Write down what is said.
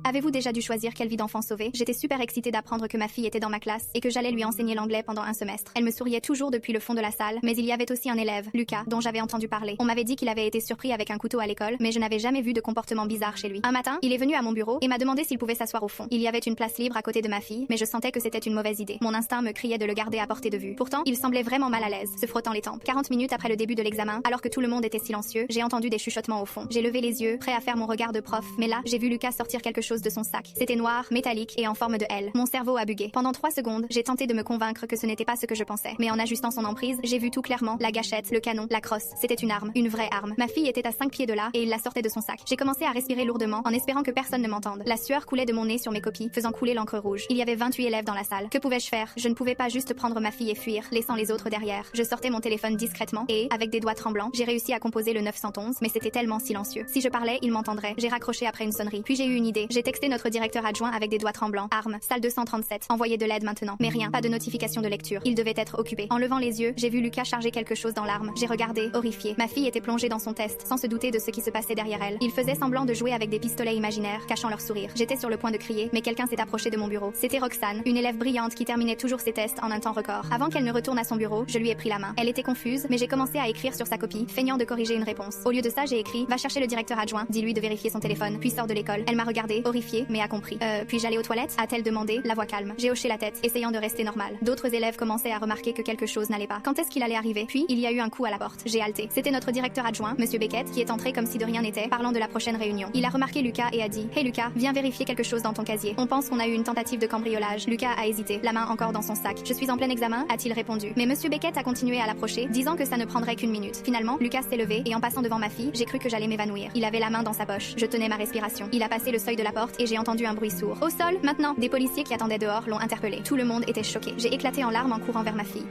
Avez-vous déjà dû choisir quelle vie d'enfant sauver? J'étais super excitée d'apprendre que ma fille était dans ma classe et que j'allais lui enseigner l'anglais pendant un semestre. Elle me souriait toujours depuis le fond de la salle, mais il y avait aussi un élève, Lucas, dont j'avais entendu parler. On m'avait dit qu'il avait été surpris avec un couteau à l'école, mais je n'avais jamais vu de comportement bizarre chez lui. Un matin, il est venu à mon bureau et m'a demandé s'il pouvait s'asseoir au fond. Il y avait une place libre à côté de ma fille, mais je sentais que c'était une mauvaise idée. Mon instinct me criait de le garder à portée de vue. Pourtant, il semblait vraiment mal à l'aise, se frottant les tempes. 40 minutes après le début de l'examen, alors que tout le monde était silencieux, j'ai entendu des chuchotements au fond. J'ai levé les yeux, prêt à faire mon regard de prof, mais là, j'ai vu Lucas sortir quelque chose de son sac. C'était noir, métallique et en forme de L. Mon cerveau a bugué. Pendant 3 secondes, j'ai tenté de me convaincre que ce n'était pas ce que je pensais. Mais en ajustant son emprise, j'ai vu tout clairement, la gâchette, le canon, la crosse. C'était une arme, une vraie arme. Ma fille était à 5 pieds de là et il la sortait de son sac. J'ai commencé à respirer lourdement en espérant que personne ne m'entende. La sueur coulait de mon nez sur mes copies, faisant couler l'encre rouge. Il y avait 28 élèves dans la salle. Que pouvais-je faire? Je ne pouvais pas juste prendre ma fille et fuir, laissant les autres derrière. Je sortais mon téléphone discrètement et, avec des doigts tremblants, j'ai réussi à composer le 911, mais c'était tellement silencieux. Si je parlais, il m'entendrait. J'ai raccroché après une sonnerie. Puis j'ai eu une idée. J'ai texté notre directeur adjoint avec des doigts tremblants. Arme, salle 237. Envoyez de l'aide maintenant. Mais rien, pas de notification de lecture. Il devait être occupé. En levant les yeux, j'ai vu Lucas charger quelque chose dans l'arme. J'ai regardé, horrifié. Ma fille était plongée dans son test, sans se douter de ce qui se passait derrière elle. Il faisait semblant de jouer avec des pistolets imaginaires, cachant leur sourire. J'étais sur le point de crier, mais quelqu'un s'est approché de mon bureau. C'était Roxane, une élève brillante qui terminait toujours ses tests en un temps record. Avant qu'elle ne retourne à son bureau, je lui ai pris la main. Elle était confuse, mais j'ai commencé à écrire sur sa copie, feignant de corriger une réponse. Au lieu de ça, j'ai écrit: va chercher le directeur adjoint, dis-lui de vérifier son téléphone, puis sors de l'école. Elle m'a regardé, horrifiée, mais a compris. Puis j'allais aux toilettes? A-t-elle demandé, la voix calme. J'ai hoché la tête, essayant de rester normale. D'autres élèves commençaient à remarquer que quelque chose n'allait pas. Quand est-ce qu'il allait arriver? Puis il y a eu un coup à la porte. J'ai halté. C'était notre directeur adjoint, Monsieur Beckett, qui est entré comme si de rien n'était, parlant de la prochaine réunion. Il a remarqué Lucas et a dit: hey Lucas, viens vérifier quelque chose dans ton casier. On pense qu'on a eu une tentative de cambriolage. Lucas a hésité, la main encore dans son sac. Je suis en plein examen, a-t-il répondu. Mais Monsieur Beckett a continué à l'approcher, disant que ça ne prendrait qu'une minute. Finalement, Lucas s'est levé et en passant devant ma fille, j'ai cru que j'allais m'évanouir. Il avait la main dans sa poche. Je tenais ma respiration. Il a passé le seuil de la porte et j'ai entendu un bruit sourd. Au sol, maintenant, des policiers qui attendaient dehors l'ont interpellé. Tout le monde était choqué. J'ai éclaté en larmes en courant vers ma fille.